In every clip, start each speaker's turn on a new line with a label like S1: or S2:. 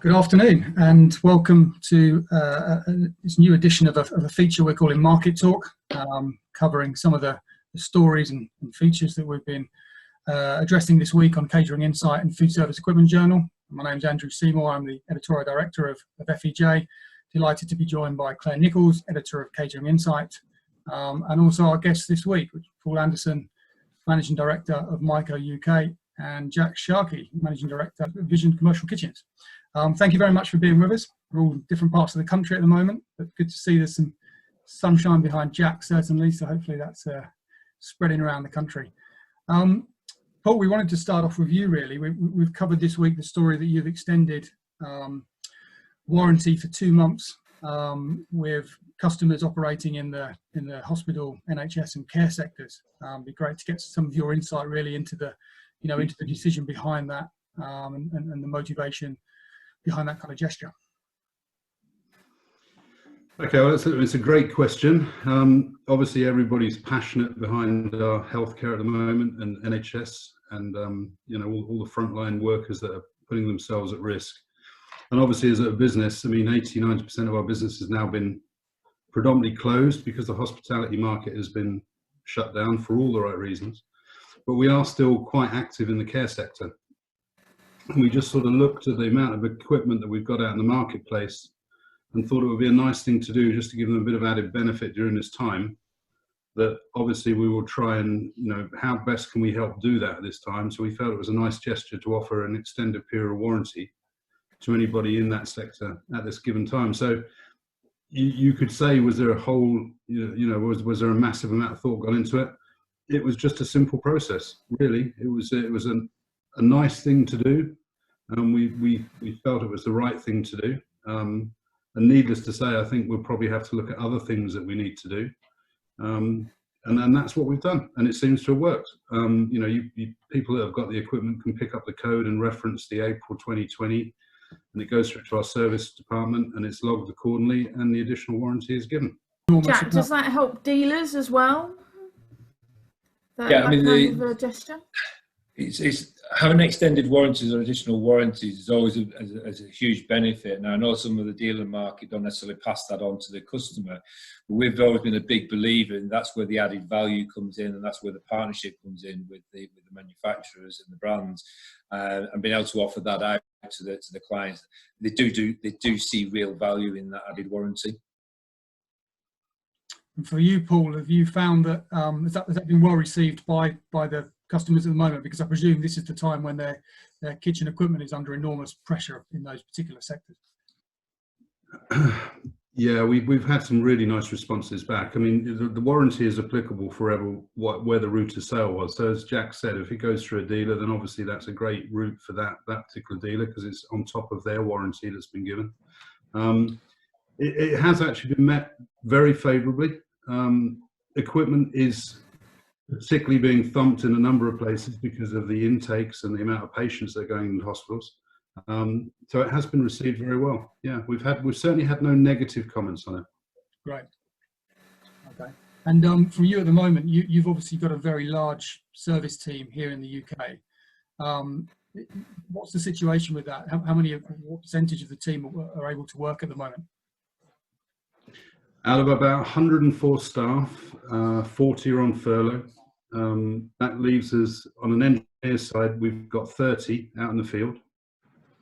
S1: Good afternoon and welcome to this new edition of a feature we're calling Market Talk, covering some of the stories and features that we've been addressing this week on Catering Insight and Food Service Equipment Journal. My name's Andrew Seymour, I'm the Editorial Director of FEJ. Delighted to be joined by Claire Nichols, Editor of Catering Insight, and also our guests this week, which Paul Anderson, Managing Director of Meiko UK, and Jack Sharkey, Managing Director of Vision Commercial Kitchens. Thank you very much for being with us. We're all in different parts of the country at the moment, but good to see there's some sunshine behind Jack, certainly, so hopefully that's spreading around the country. Paul, we wanted to start off with you, really. We've covered this week the story that you've extended warranty for 2 months with customers operating in the hospital, NHS and care sectors. It'd be great to get some of your insight really into the decision behind that and the motivation behind that kind of gesture.
S2: Okay, well, it's a great question. Obviously, everybody's passionate behind our healthcare at the moment and NHS, and all the frontline workers that are putting themselves at risk. And obviously, as a business, I mean, 80–90% of our business has now been predominantly closed because the hospitality market has been shut down for all the right reasons. But we are still quite active in the care sector. And we just sort of looked at the amount of equipment that we've got out in the marketplace and thought it would be a nice thing to do just to give them a bit of added benefit during this time. That obviously we will try and, how best can we help do that at this time? So we felt it was a nice gesture to offer an extended period of warranty to anybody in that sector at this given time. So you could say, was there a whole, was there a massive amount of thought gone into it? It was just a simple process, really. It was a nice thing to do, and we felt it was the right thing to do. And needless to say, I think we'll probably have to look at other things that we need to do. And that's what we've done, and it seems to have worked. People that have got the equipment can pick up the code and reference the April 2020, and it goes through to our service department, and it's logged accordingly, and the additional warranty is given.
S3: Jack, does that help dealers as well?
S4: Yeah, I mean,
S3: the gesture.
S4: It's having extended warranties or additional warranties is always a huge benefit. Now, I know some of the dealer market don't necessarily pass that on to the customer, but we've always been a big believer, and that's where the added value comes in, and that's where the partnership comes in with the manufacturers and the brands, and being able to offer that out to the clients. They do see real value in that added warranty.
S1: And for you, Paul, have you found that has that been well received by the customers at the moment? Because I presume this is the time when their kitchen equipment is under enormous pressure in those particular sectors.
S2: Yeah, we've had some really nice responses back. I mean, the warranty is applicable forever where the route of sale was. So as Jack said, if it goes through a dealer, then obviously that's a great route for that particular dealer because it's on top of their warranty that's been given. It has actually been met very favourably. Equipment is particularly being thumped in a number of places because of the intakes and the amount of patients that are going into hospitals. So it has been received very well. Yeah, we've certainly had no negative comments on it.
S1: Great. Okay. And for you at the moment, you've obviously got a very large service team here in the UK. What's the situation with that? What percentage of the team are able to work at the moment?
S2: Out of about 104 staff, 40 are on furlough. That leaves us, on an engineer side, we've got 30 out in the field.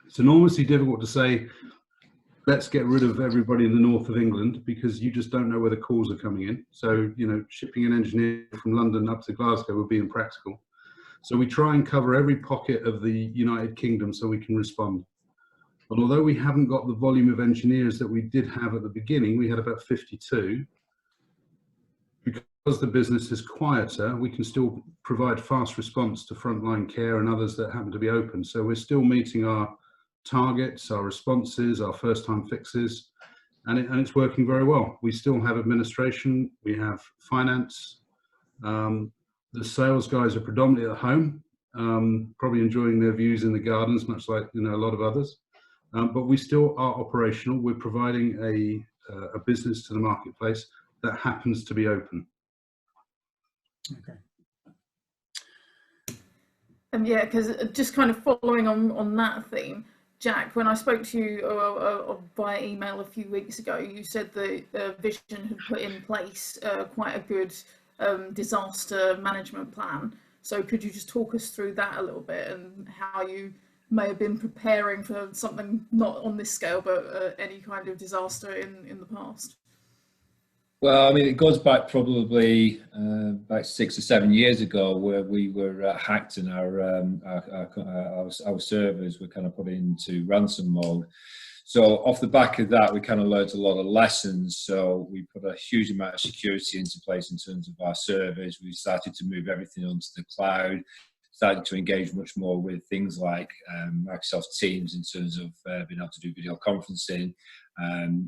S2: It's enormously difficult to say, let's get rid of everybody in the north of England, because you just don't know where the calls are coming in. So, shipping an engineer from London up to Glasgow would be impractical. So we try and cover every pocket of the United Kingdom so we can respond. But although we haven't got the volume of engineers that we did have at the beginning, we had about 52. Because the business is quieter, we can still provide fast response to frontline care and others that happen to be open. So we're still meeting our targets, our responses, our first-time fixes, and it's working very well. We still have administration, we have finance. The sales guys are predominantly at home, probably enjoying their views in the gardens, much like a lot of others. But we still are operational. We're providing a business to the marketplace that happens to be open.
S1: Okay.
S3: Yeah, because just kind of following on that theme, Jack, when I spoke to you via email a few weeks ago, you said that Vision had put in place quite a good disaster management plan. So could you just talk us through that a little bit and how you may have been preparing for something not on this scale, but any kind of disaster in the past?
S4: Well, I mean, it goes back probably about 6 or 7 years ago, where we were hacked and our servers were kind of put into ransom mode. So off the back of that, we kind of learned a lot of lessons. So we put a huge amount of security into place in terms of our servers. We started to move everything onto the cloud, started to engage much more with things like Microsoft Teams in terms of being able to do video conferencing,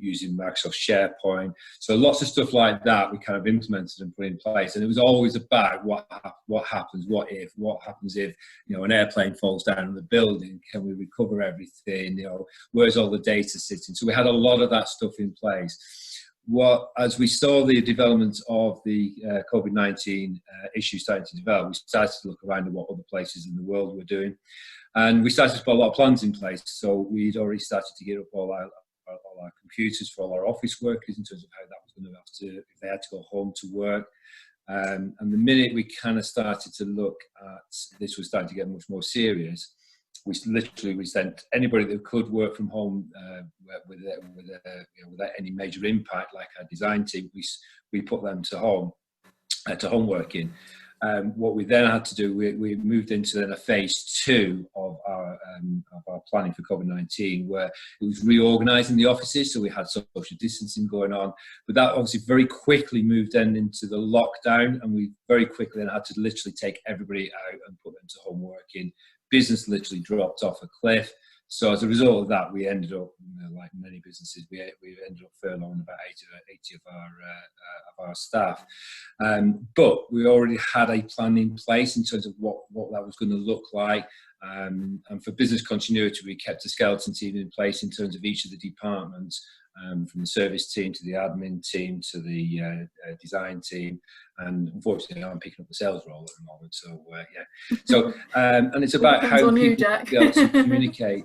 S4: using Microsoft SharePoint. So lots of stuff like that we kind of implemented and put in place. And it was always about what happens, what happens if, you know, an airplane falls down on the building, can we recover everything, you know, where's all the data sitting? So we had a lot of that stuff in place. As we saw the development of the COVID-19 issue starting to develop, we started to look around at what other places in the world were doing. And we started to put a lot of plans in place. So we'd already started to get up all our computers for all our office workers in terms of how that was going to have to, if they had to go home to work. And the minute we kind of started to look at this was starting to get much more serious, we sent anybody that could work from home without any major impact, like our design team, we put them to home working. What we then had to do, we moved into then a phase 2 of our planning for COVID-19, where it was reorganising the offices. So we had social distancing going on, but that obviously very quickly moved then into the lockdown, and we very quickly then had to literally take everybody out and put them to home working. Business literally dropped off a cliff. So as a result of that, we ended up, you know, like many businesses, we ended up furloughing about 80 of our staff. But we already had a plan in place in terms of what that was going to look like. And for business continuity, we kept a skeleton team in place in terms of each of the departments, from the service team to the admin team to the design team. And unfortunately, I'm picking up the sales role at the moment. So yeah. So and it's about how people be able to communicate.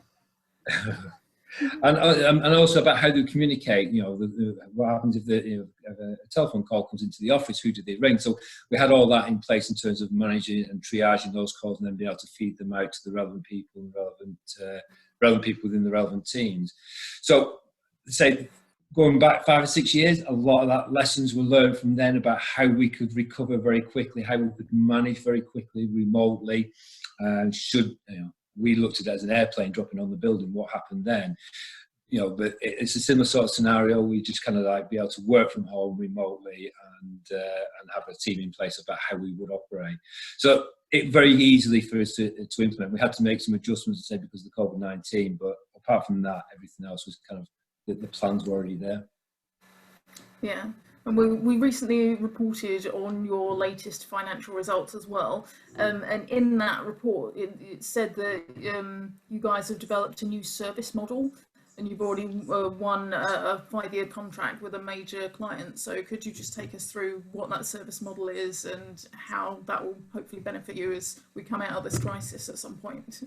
S4: and also about how they communicate. You know, what happens if if a telephone call comes into the office? Who do they ring? So we had all that in place in terms of managing and triaging those calls, and then being able to feed them out to the relevant people and relevant people within the relevant teams. So, say, going back 5 or 6 years, a lot of that lessons were learned from then about how we could recover very quickly, how we could manage very quickly remotely. We looked at it as an airplane dropping on the building. What happened then? You know, but it's a similar sort of scenario. We just kind of like be able to work from home remotely and have a team in place about how we would operate. So it very easily for us to implement. We had to make some adjustments, say, because of the COVID-19, but apart from that, everything else was kind of, the plans were already there.
S3: Yeah, and we recently reported on your latest financial results as well. And in that report, it said that you guys have developed a new service model, and you've already won a 5-year contract with a major client. So could you just take us through what that service model is and how that will hopefully benefit you as we come out of this crisis at some point?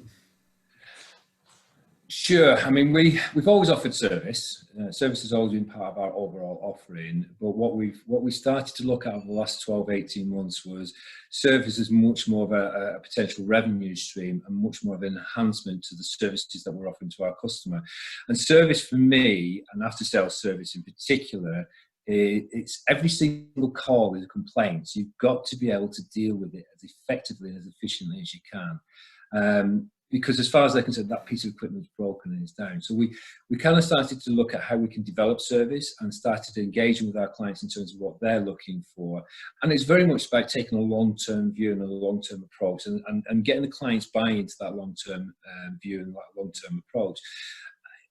S4: Sure. I mean, we've always offered service. Service has always been part of our overall offering. But what we started to look at over the last 12, 18 months was service as much more of a potential revenue stream and much more of an enhancement to the services that we're offering to our customer. And service for me, and after sales service in particular, it's every single call is a complaint. So you've got to be able to deal with it as effectively and as efficiently as you can. Because as far as they're concerned, that piece of equipment is broken and it's down. So we kind of started to look at how we can develop service and started engaging with our clients in terms of what they're looking for. And it's very much about taking a long-term view and a long-term approach and getting the clients buying into that long-term view and that long-term approach.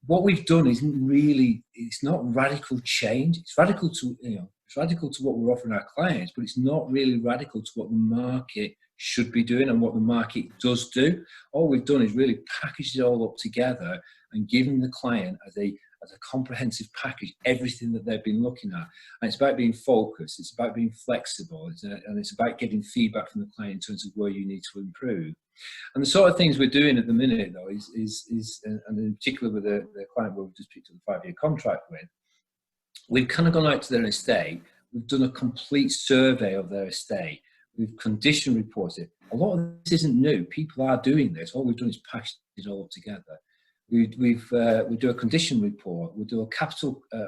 S4: What we've done isn't really, it's not radical change. It's radical to, it's radical to what we're offering our clients, but it's not really radical to what the market should be doing and what the market does do. All we've done is really packaged it all up together and given the client as as a comprehensive package, everything that they've been looking at. And it's about being focused, it's about being flexible, and it's about getting feedback from the client in terms of where you need to improve. And the sort of things we're doing at the minute, though, is and in particular with the client we've just picked up the 5-year contract with, we've kind of gone out to their estate. We've done a complete survey of their estate. We've condition reported. A lot of this isn't new. People are doing this. All we've done is package it all together. We do a condition report. We do a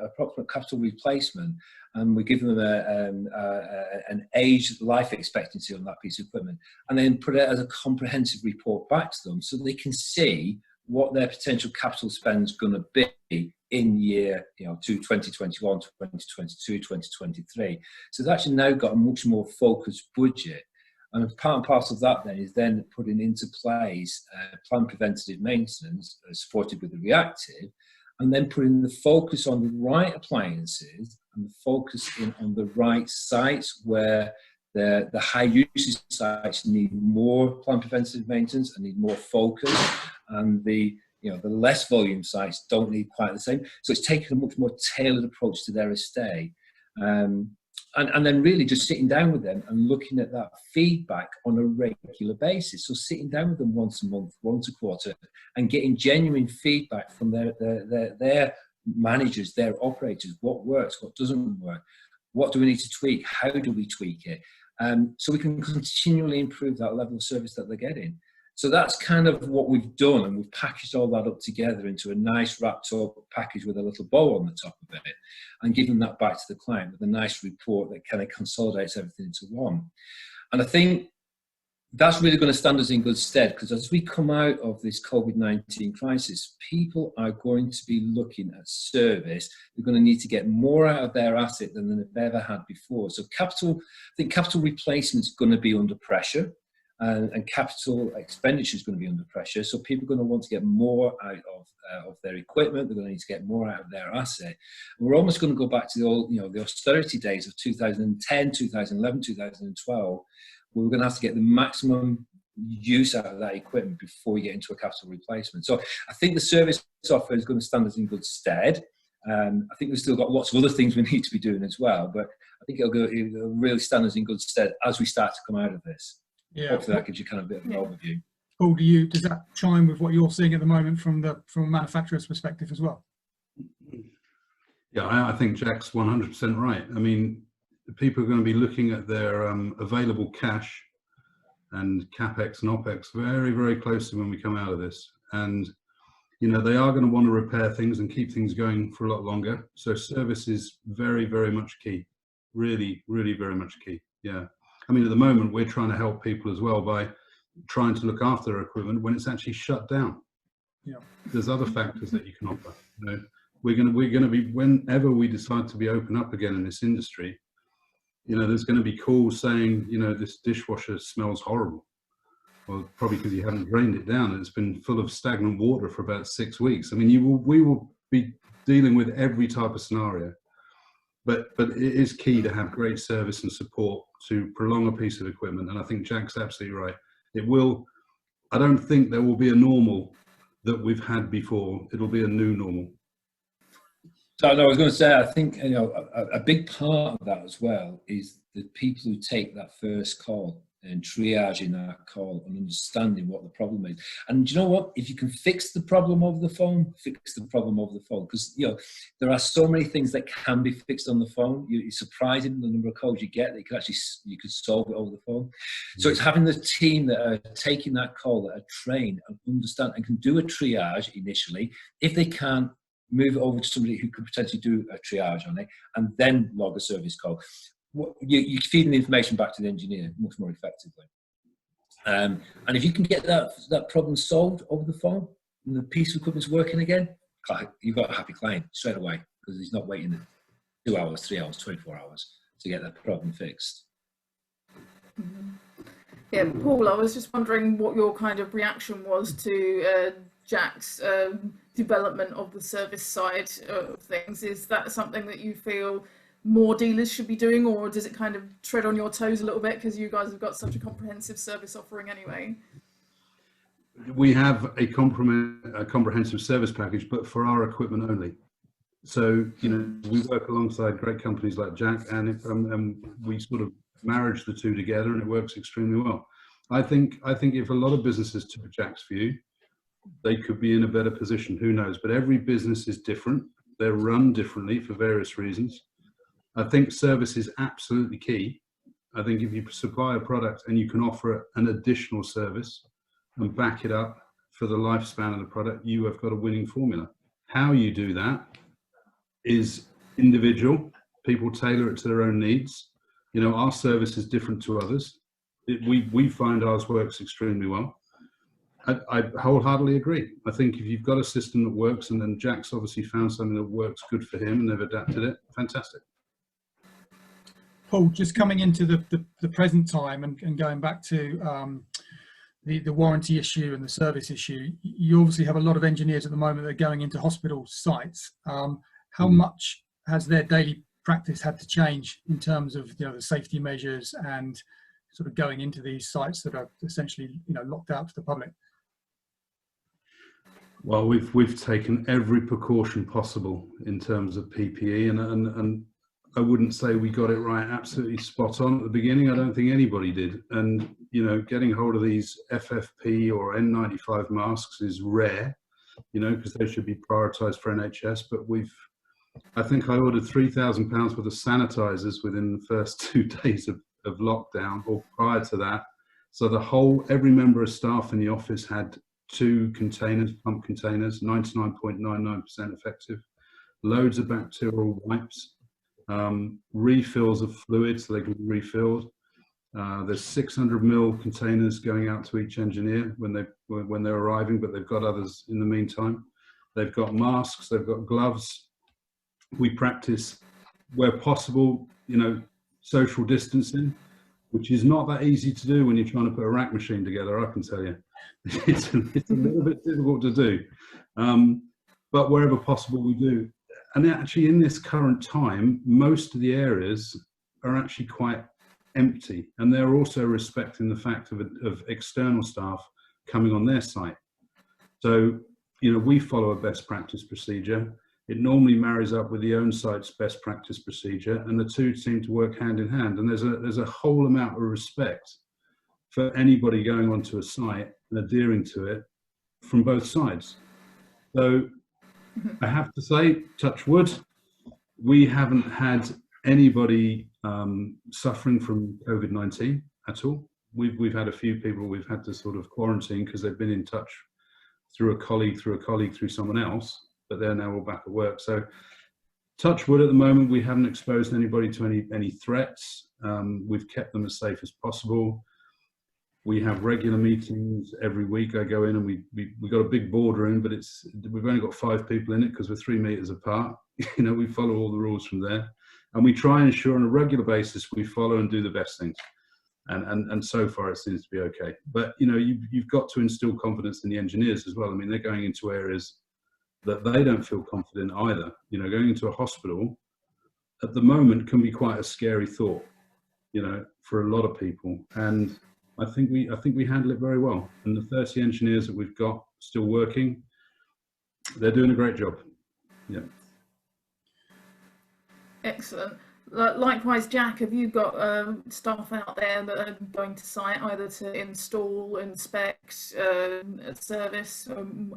S4: approximate capital replacement, and we give them an age life expectancy on that piece of equipment, and then put it as a comprehensive report back to them so they can see what their potential capital spend is going to be in year, to 2021, 2022, 2023. So they've actually now got a much more focused budget. And part and parcel of that then is then putting into place planned preventative maintenance supported with the reactive, and then putting the focus on the right appliances and the focus on the right sites where the high usage sites need more planned preventative maintenance and need more focus, and the less volume sites don't need quite the same. So it's taken a much more tailored approach to their estate. And then really just sitting down with them and looking at that feedback on a regular basis. So sitting down with them once a month, once a quarter, and getting genuine feedback from their managers, their operators, what works, what doesn't work, what do we need to tweak, how do we tweak it, so we can continually improve that level of service that they're getting. So that's kind of what we've done, and we've packaged all that up together into a nice wrapped up package with a little bow on the top of it, and given that back to the client with a nice report that kind of consolidates everything into one. And I think that's really going to stand us in good stead, because as we come out of this COVID-19 crisis, people are going to be looking at service. They're going to need to get more out of their asset than they've ever had before. So I think capital replacement is going to be under pressure. And capital expenditure is going to be under pressure. So people are going to want to get more out of their equipment. They're going to need to get more out of their asset. And we're almost going to go back to the austerity days of 2010, 2011, 2012, where we're going to have to get the maximum use out of that equipment before we get into a capital replacement. So I think the service offer is going to stand us in good stead. I think we've still got lots of other things we need to be doing as well, but I think it'll really stand us in good stead as we start to come out of this. Yeah. Hopefully that gives you kind of a bit of an overview.
S1: Paul, does that chime with what you're seeing at the moment from a manufacturer's perspective as well?
S2: Yeah, I think Jack's 100% right. I mean, people are going to be looking at their available cash and CapEx and OpEx very, very closely when we come out of this. And, they are going to want to repair things and keep things going for a lot longer. So service is very, very much key. Really, really very much key. Yeah. I mean, at the moment, we're trying to help people as well by trying to look after their equipment when it's actually shut down. Yeah. There's other factors that you can offer. We're going to be, whenever we decide to be open up again in this industry, there's going to be calls saying, this dishwasher smells horrible. Well, probably because you haven't drained it down and it's been full of stagnant water for about 6 weeks. I mean, we will be dealing with every type of scenario. But it is key to have great service and support to prolong a piece of equipment. And I think Jack's absolutely right. I don't think there will be a normal that we've had before. It'll be a new normal.
S4: So I was going to say, I think, a big part of that as well is the people who take that first call and triaging that call and understanding what the problem is. And you know what? If you can fix the problem over the phone, fix the problem over the phone. Because, there are so many things that can be fixed on the phone. It's surprising the number of calls you get that you could solve it over the phone. So it's having the team that are taking that call, that are trained and understand and can do a triage initially. If they can't, move it over to somebody who could potentially do a triage on it and then log a service call. You're feeding the information back to the engineer much more effectively. And if you can get that problem solved over the phone and the piece of equipment's working again, you've got a happy client straight away, because he's not waiting 2 hours, 3 hours, 24 hours to get that problem fixed.
S3: Mm-hmm. Yeah, Paul, I was just wondering what your kind of reaction was to Jack's development of the service side of things. Is that something that you feel more dealers should be doing, or does it kind of tread on your toes a little bit because you guys have got such a comprehensive service offering anyway?
S2: We have a comprehensive service package, but for our equipment only. So, you know, we work alongside great companies like Jack, and we sort of marriage the two together, and it works extremely well. I think if a lot of businesses took Jack's view, they could be in a better position. Who knows? But every business is different. They're run differently for various reasons. I think service is absolutely key. I think if you supply a product and you can offer an additional service and back it up for the lifespan of the product, you have got a winning formula. How you do that is individual. People tailor it to their own needs. You know, our service is different to others. We find ours works extremely well. I wholeheartedly agree. I think if you've got a system that works, and then Jack's obviously found something that works good for him and they've adapted it, fantastic.
S1: Paul, just coming into the present time and going back to the warranty issue and the service issue, you obviously have a lot of engineers at the moment that are going into hospital sites. How much has their daily practice had to change in terms of, you know, the safety measures and sort of going into these sites that are essentially, you know, locked out to the public?
S2: Well, we've taken every precaution possible in terms of PPE, and I wouldn't say we got it right absolutely spot on at the beginning. I don't think anybody did. And, you know, getting hold of these FFP or N95 masks is rare, you know, because they should be prioritized for NHS. But I think I ordered £3,000 worth of sanitizers within the first 2 days of lockdown, or prior to that. So every member of staff in the office had 2 containers, pump containers, 99.99% effective, loads of bacterial wipes, refills of fluid so they can be refilled. There's 600 ml containers going out to each engineer when they're arriving, but they've got others in the meantime. They've got masks, they've got gloves. We practice, where possible, you know, social distancing, which is not that easy to do when you're trying to put a rack machine together, I can tell you. It's a little bit difficult to do. But wherever possible, we do. And actually, in this current time, most of the areas are actually quite empty. And they're also respecting the fact of external staff coming on their site. So, you know, we follow a best practice procedure. It normally marries up with the own site's best practice procedure, and the two seem to work hand in hand. And there's a whole amount of respect for anybody going onto a site and adhering to it from both sides. So I have to say, touch wood, we haven't had anybody suffering from COVID-19 at all. We've had a few people we've had to sort of quarantine because they've been in touch through a colleague, through someone else, but they're now all back at work. So touch wood, at the moment, we haven't exposed anybody to any threats. We've kept them as safe as possible. We have regular meetings every week. I go in and we got a big boardroom, but we've only got 5 people in it because we're 3 meters apart. You know, we follow all the rules from there, and we try and ensure on a regular basis we follow and do the best things. And so far it seems to be okay. But you know, you've got to instill confidence in the engineers as well. I mean, they're going into areas that they don't feel confident either. You know, going into a hospital at the moment can be quite a scary thought, you know, for a lot of people. And I think we handle it very well. And the 30 engineers that we've got still working, they're doing a great job. Yeah.
S3: Excellent. Likewise, Jack, have you got staff out there that are going to site either to install, inspect, service?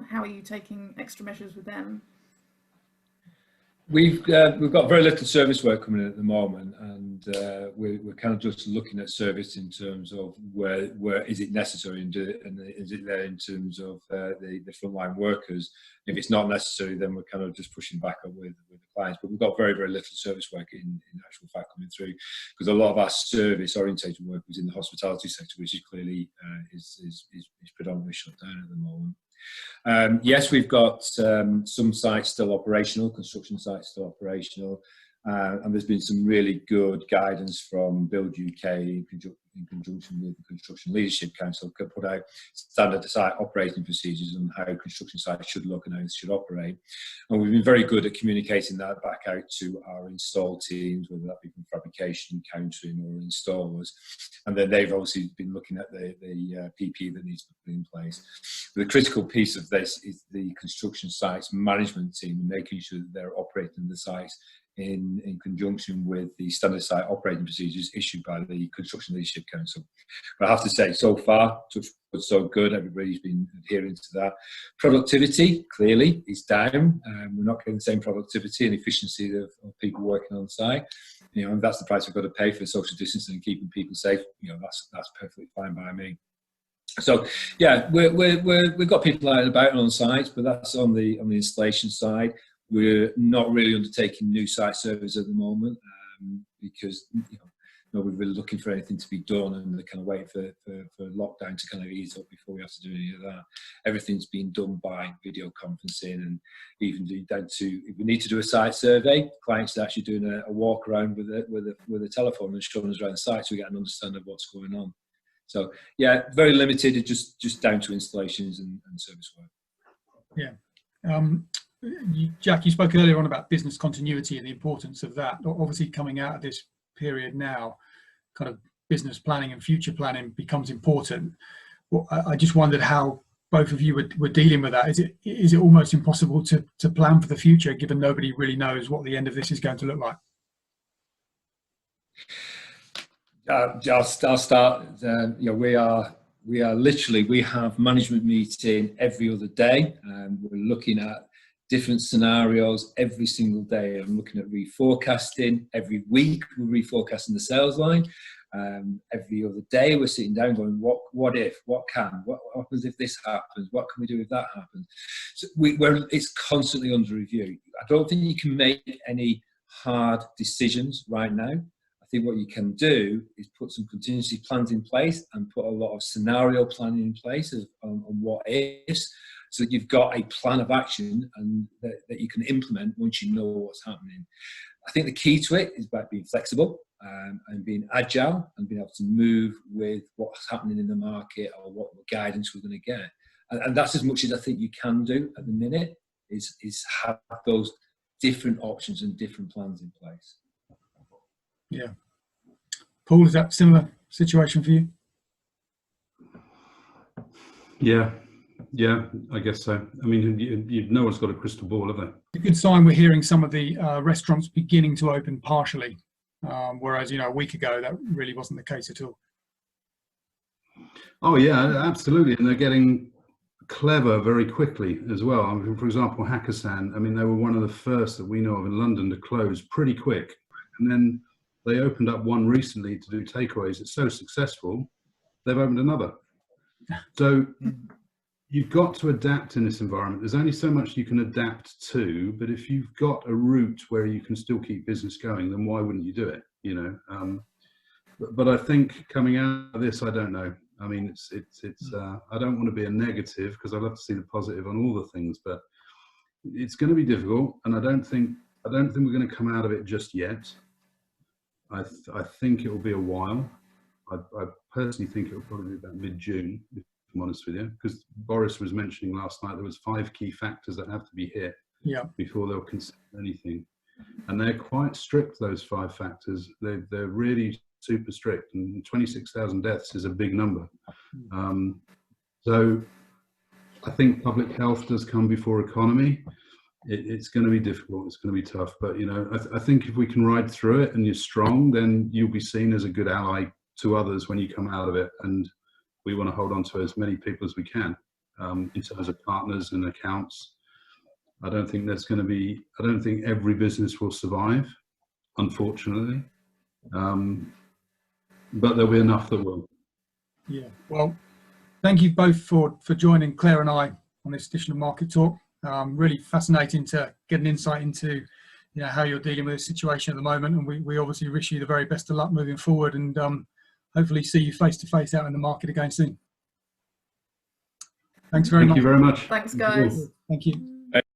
S3: How are you taking extra measures with them?
S4: We've got very little service work coming in at the moment, and we're kind of just looking at service in terms of where is it necessary, and is it there in terms of the frontline workers. If it's not necessary, then we're kind of just pushing back up with the clients. But we've got very, very little service work in actual fact coming through, because a lot of our service orientated work is in the hospitality sector, which is clearly is predominantly shut down at the moment. Yes, we've got some sites still operational, construction sites still operational, And there's been some really good guidance from Build UK in conjunction with the Construction Leadership Council, put out standard site operating procedures on how construction sites should look and how they should operate. And we've been very good at communicating that back out to our install teams, whether that be from fabrication, countering or installers. And then they've obviously been looking at the PPE that needs to be put in place. But the critical piece of this is the construction sites management team, making sure that they're operating the sites in conjunction with the standard site operating procedures issued by the Construction Leadership Council. But I have to say, so far, so good. Everybody's been adhering to that. Productivity, clearly, is down. We're not getting the same productivity and efficiency of people working on site. You know, and that's the price we've got to pay for social distancing and keeping people safe. You know, that's perfectly fine by me. So yeah, we've got people out and about on sites, but that's on the installation side. We're not really undertaking new site surveys at the moment because nobody's really looking for anything to be done, and they're kind of waiting for lockdown to kind of ease up before we have to do any of that. Everything's being done by video conferencing, and even down to, if we need to do a site survey, clients are actually doing a walk around with a telephone and showing us around the site so we get an understanding of what's going on. So yeah, very limited, just down to installations and service work.
S1: Yeah. Jack, you spoke earlier on about business continuity and the importance of that. Obviously, coming out of this period now, kind of business planning and future planning becomes important. Well, I just wondered how both of you were dealing with that. Is it almost impossible to plan for the future, given nobody really knows what the end of this is going to look like?
S4: I'll start. We are literally, we have management meeting every other day, and we're looking at different scenarios every single day. I'm looking at reforecasting. Every week we're reforecasting the sales line. Every other day we're sitting down going, what if, what happens if this happens? What can we do if that happens? So it's constantly under review. I don't think you can make any hard decisions right now. I think what you can do is put some contingency plans in place and put a lot of scenario planning in place on what ifs, so that you've got a plan of action and that you can implement once you know what's happening. I think the key to it is about being flexible and being agile and being able to move with what's happening in the market or what guidance we're going to get. And that's as much as I think you can do at the minute, is have those different options and different plans in place.
S1: Yeah. Paul, is that a similar situation for you? Yeah, I guess so. I mean, no one's got a crystal ball, have they? A good sign we're hearing some of the restaurants beginning to open partially, whereas, a week ago that really wasn't the case at all. Oh yeah, absolutely. And they're getting clever very quickly as well. I mean, for example, Hakkasan, they were one of the first that we know of in London to close pretty quick. And then they opened up one recently to do takeaways. It's so successful, they've opened another. So you've got to adapt in this environment. There's only so much you can adapt to, but if you've got a route where you can still keep business going, then why wouldn't you do it? But I think coming out of this, I don't know. I mean, I don't want to be a negative because I love to see the positive on all the things, but it's going to be difficult, and I don't think we're going to come out of it just yet. I think it will be a while. I personally think it will probably be about mid-June, if I'm honest with you, because Boris was mentioning last night there was 5 key factors that have to be hit before they'll consider anything, and they're quite strict. Those 5 factors, they're really super strict, and 26,000 deaths is a big number. So I think public health does come before economy. It's going to be difficult. It's going to be tough, but I think if we can ride through it and you're strong, then you'll be seen as a good ally to others when you come out of it. And we want to hold on to as many people as we can in terms of partners and accounts. I don't think every business will survive, unfortunately, but there'll be enough that will. Yeah. Well, thank you both for joining Claire and I on this edition of Market Talk. Really fascinating to get an insight into how you're dealing with this situation at the moment, and we obviously wish you the very best of luck moving forward, and hopefully see you face to face out in the market again soon. Thanks very much. Thank you very much.
S3: Thanks, guys.
S1: Thank you.